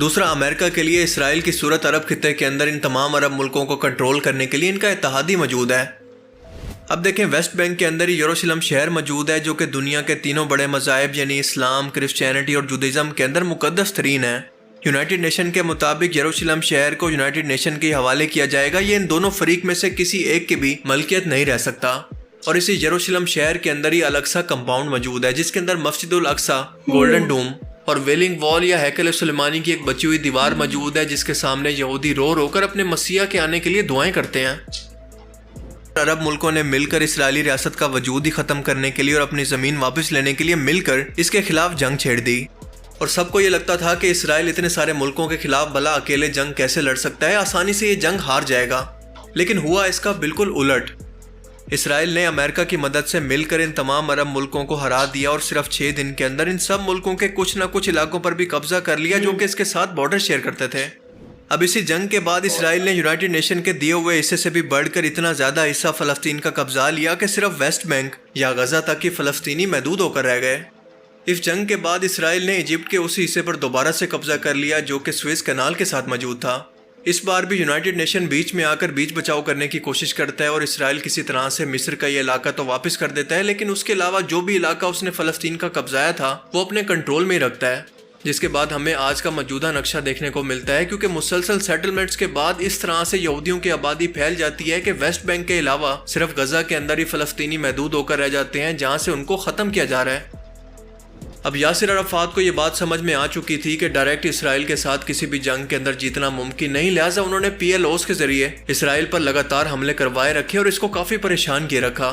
دوسرا، امریکہ کے لیے اسرائیل کی صورت عرب خطے کے اندر ان تمام عرب ملکوں کو کنٹرول کرنے کے لیے ان کا اتحادی موجود ہے۔ اب دیکھیں، ویسٹ بینک کے اندر ہی یروشلم شہر موجود ہے جو کہ دنیا کے تینوں بڑے مذاہب یعنی اسلام، کرسچینٹی اور جودھزم کے اندر مقدس ترین ہے۔ یونائٹڈ نیشن کے مطابق یروشلم شہر کو یونائٹڈ نیشن کے حوالے کیا جائے گا۔ یہ ان دونوں فریق میں سے کسی ایک کی بھی ملکیت نہیں رہ سکتا۔ اور اسی یروشلم شہر کے اندر ہی الاقصی کمپاؤنڈ موجود ہے جس کے اندر مسجد الاقصی، گولڈن ڈوم اور ویلنگ وال یا ہیکل سلیمانی کی ایک بچی ہوئی دیوار موجود ہے جس کے سامنے یہودی رو رو کر اپنے مسیح کے آنے کے لیے دعائیں کرتے ہیں۔ عرب ملکوں نے مل کر اسرائیلی ریاست کا وجود ہی ختم کرنے کے لیے اور اپنی زمین واپس لینے کے لیے مل کر اس کے خلاف جنگ چھیڑ دی، اور سب کو یہ لگتا تھا کہ اسرائیل اتنے سارے ملکوں کے خلاف بھلا اکیلے جنگ کیسے لڑ سکتا ہے، آسانی سے یہ جنگ ہار جائے گا۔ لیکن ہوا اس کا بالکل الٹ۔ اسرائیل نے امریکہ کی مدد سے مل کر ان تمام عرب ملکوں کو ہرا دیا اور صرف 6 دن کے اندر ان سب ملکوں کے کچھ نہ کچھ علاقوں پر بھی قبضہ کر لیا جو کہ اس کے ساتھ بارڈر شیئر کرتے تھے۔ اب اسی جنگ کے بعد اسرائیل نے یونائٹڈ نیشن کے دیے ہوئے حصے سے بھی بڑھ کر اتنا زیادہ حصہ فلسطین کا قبضہ لیا کہ صرف ویسٹ بینک یا غزہ تک ہی فلسطینی محدود ہو کر رہ گئے۔ اس جنگ کے بعد اسرائیل نے ایجپٹ کے اسی حصے پر دوبارہ سے قبضہ کر لیا جو کہ سویز کینال کے ساتھ موجود تھا۔ اس بار بھی یونائٹڈ نیشن بیچ میں آ کر بیچ بچاؤ کرنے کی کوشش کرتا ہے اور اسرائیل کسی طرح سے مصر کا یہ علاقہ تو واپس کر دیتا ہے، لیکن اس کے علاوہ جو بھی علاقہ اس نے فلسطین کا قبضایا تھا وہ اپنے کنٹرول میں ہی رکھتا ہے، جس کے بعد ہمیں آج کا موجودہ نقشہ دیکھنے کو ملتا ہے۔ کیونکہ مسلسل سیٹلمنٹس کے بعد اس طرح سے یہودیوں کی آبادی پھیل جاتی ہے کہ ویسٹ بینک کے علاوہ صرف غزہ کے اندر ہی فلسطینی محدود ہو کر رہ جاتے ہیں جہاں سے ان کو ختم کیا جا رہا ہے۔ اب یاسر عرفات کو یہ بات سمجھ میں آ چکی تھی کہ ڈائریکٹ اسرائیل کے ساتھ کسی بھی جنگ کے اندر جیتنا ممکن نہیں، لہٰذا انہوں نے PLOs کے ذریعے اسرائیل پر لگاتار حملے کروائے رکھے اور اس کو کافی پریشان کیے رکھا۔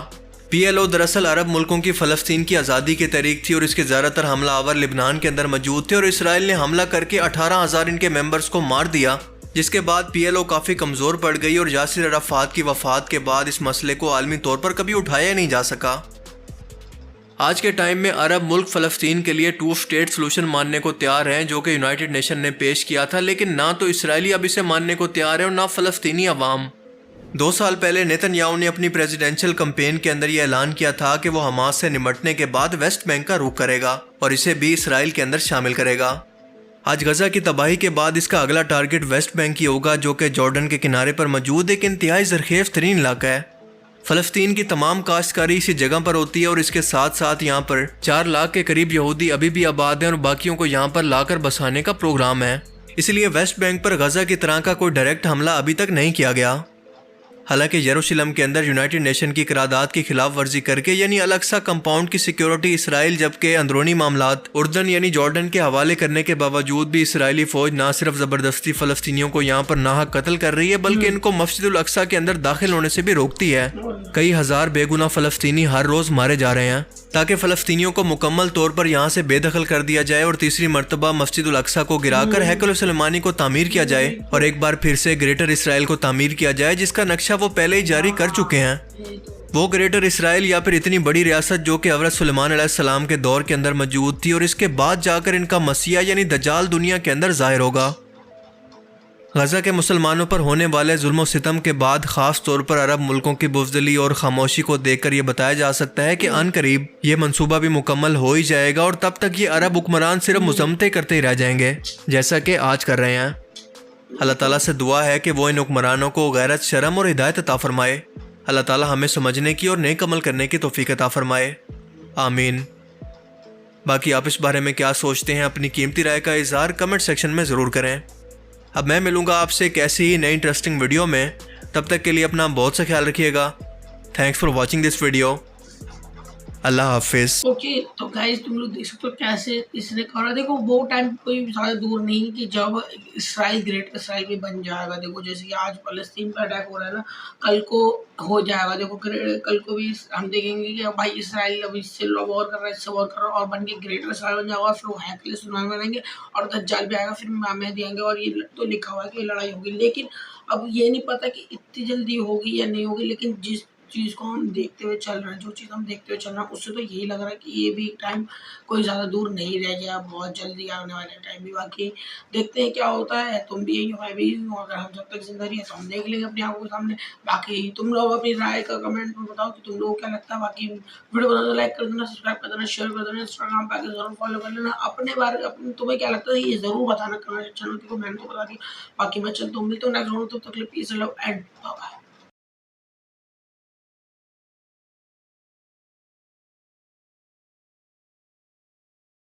PLO دراصل عرب ملکوں کی فلسطین کی آزادی کی تحریک تھی اور اس کے زیادہ تر حملہ آور لبنان کے اندر موجود تھے، اور اسرائیل نے حملہ کر کے 18,000 ان کے ممبرز کو مار دیا، جس کے بعد PLO کافی کمزور پڑ گئی اور یاسر عرفات کی وفات کے بعد اس مسئلے کو عالمی طور پر کبھی اٹھایا نہیں جا سکا۔ آج کے ٹائم میں عرب ملک فلسطین کے لیے 2 اسٹیٹ سلوشن ماننے کو تیار ہیں جو کہ یونائٹڈ نیشن نے پیش کیا تھا، لیکن نہ تو اسرائیلی اب اسے ماننے کو تیار ہے اور نہ فلسطینی عوام۔ 2 سال پہلے نیتن یاہو نے اپنی پریزیڈنشل کمپین کے اندر یہ اعلان کیا تھا کہ وہ حماس سے نمٹنے کے بعد ویسٹ بینک کا رخ کرے گا اور اسے بھی اسرائیل کے اندر شامل کرے گا۔ آج غزہ کی تباہی کے بعد اس کا اگلا ٹارگٹ ویسٹ بینک ہی ہوگا جو کہ جارڈن کے کنارے پر موجود ایک انتہائی زرخیز ترین علاقہ ہے۔ فلسطین کی تمام کاشتکاری اسی جگہ پر ہوتی ہے اور اس کے ساتھ ساتھ یہاں پر 4 لاکھ کے قریب یہودی ابھی بھی آباد ہیں اور باقیوں کو یہاں پر لا کر بسانے کا پروگرام ہے۔ اس لیے ویسٹ بینک پر غزہ کی طرح کا کوئی ڈائریکٹ حملہ ابھی تک نہیں کیا گیا۔ حالانکہ یروشلم کے اندر یونائٹڈ نیشن کی قرارداد کی خلاف ورزی کر کے یعنی الاقصی کمپاؤنڈ کی سیکیورٹی اسرائیل جبکہ اندرونی معاملات اردن یعنی جارڈن کے حوالے کرنے کے باوجود بھی اسرائیلی فوج نہ صرف زبردستی فلسطینیوں کو یہاں پر ناحق قتل کر رہی ہے بلکہ ان کو مسجد الاقصی کے اندر داخل ہونے سے بھی روکتی ہے۔ کئی ہزار بے گناہ فلسطینی ہر روز مارے جا رہے ہیں تاکہ فلسطینیوں کو مکمل طور پر یہاں سے بے دخل کر دیا جائے اور تیسری مرتبہ مسجد الاقصی کو گرا کر ہیکل سلیمانی کو تعمیر کیا جائے اور ایک بار پھر سے گریٹر اسرائیل کو تعمیر کیا جائے جس کا نقشہ وہ پہلے ہی جاری کر چکے ہیں۔ وہ گریٹر اسرائیل یا پھر اتنی بڑی ریاست جو کہ حضرت سلیمان علیہ السلام کے دور کے اندر موجود تھی اور اس کے بعد جا کر ان کا مسیح یعنی دجال دنیا کے اندر ظاہر ہوگا۔ غزہ کے مسلمانوں پر ہونے والے ظلم و ستم کے بعد خاص طور پر عرب ملکوں کی بزدلی اور خاموشی کو دیکھ کر یہ بتایا جا سکتا ہے کہ ان قریب یہ منصوبہ بھی مکمل ہو ہی جائے گا اور تب تک یہ عرب حکمران صرف مذمتیں کرتے ہی رہ جائیں گے جیسا کہ آج کر رہے ہیں۔ اللہ تعالیٰ سے دعا ہے کہ وہ ان حکمرانوں کو غیرت، شرم اور ہدایت عطا فرمائے۔ اللہ تعالیٰ ہمیں سمجھنے کی اور نیک عمل کرنے کی توفیق عطا فرمائے، آمین۔ باقی آپ اس بارے میں کیا سوچتے ہیں اپنی قیمتی رائے کا اظہار کمنٹ سیکشن میں ضرور کریں۔ اب میں ملوں گا آپ سے ایک ایسی ہی نئی انٹرسٹنگ ویڈیو میں، تب تک کے لیے اپنا بہت سا خیال رکھیے گا۔ Thanks for watching this video. اللہ حافظ۔ اوکے تو گائز تم لوگ دیکھ سکتے ہو کیسے اس نے کہا، دیکھو وہ ٹائم کوئی زیادہ دور نہیں کہ جب اسرائیل گریٹ اسرائیل بھی بن جائے گا۔ دیکھو جیسے کہ آج فلسطین پہ اٹیک ہو رہا ہے نا، کل کو ہو جائے گا۔ دیکھو کل کو بھی ہم دیکھیں گے کہ بھائی اسرائیل اب اس سے وار کر رہا ہے، اس سے وار کر رہا ہے اور بن کے گریٹر اسرائیل بن جائے گا، پھر وہ ہیکل سلیمانی بنیں گے اور دجال بھی آئے گا، پھر مہدی آئیں گے اور یہ تو لکھا ہوا ہے کہ لڑائی ہوگی۔ لیکن اب یہ نہیں پتا کہ اتنی جلدی ہوگی یا نہیں ہوگی، لیکن جس چیز کو ہم دیکھتے ہوئے چل رہے ہیں، جو چیز ہم دیکھتے ہوئے چل رہے ہیں اس سے تو یہی لگ رہا ہے کہ یہ بھی ٹائم کوئی زیادہ دور نہیں رہ گیا، بہت جلدی آنے والے ٹائم بھی۔ باقی دیکھتے ہیں کیا ہوتا ہے، تم بھی یہی ہو میں بھی یہی ہوں، اگر ہم جب تک زندہ رہے تو ہم دیکھ لیں گے اپنی آنکھوں کے سامنے۔ باقی تم لوگ اپنی رائے کا کمنٹ میں بتاؤ کہ تم لوگوں کو کیا لگتا ہے۔ باقی ویڈیو بنا تو لائک کر دینا، سبسکرائب کر دینا، شیئر کر دینا، انسٹاگرام پہ آ کے ضرور فالو کر لینا۔ اپنے بارے تمہیں کیا لگتا ہے یہ ضرور بتانا کمنٹ سیکشن میں، کیونکہ میں نے تو بتا دیا۔ باقی میں چلتا ہوں، ملتا ہوں نیکسٹ ویڈیو، تب تک کے لیے پیس لو اینڈ بائے۔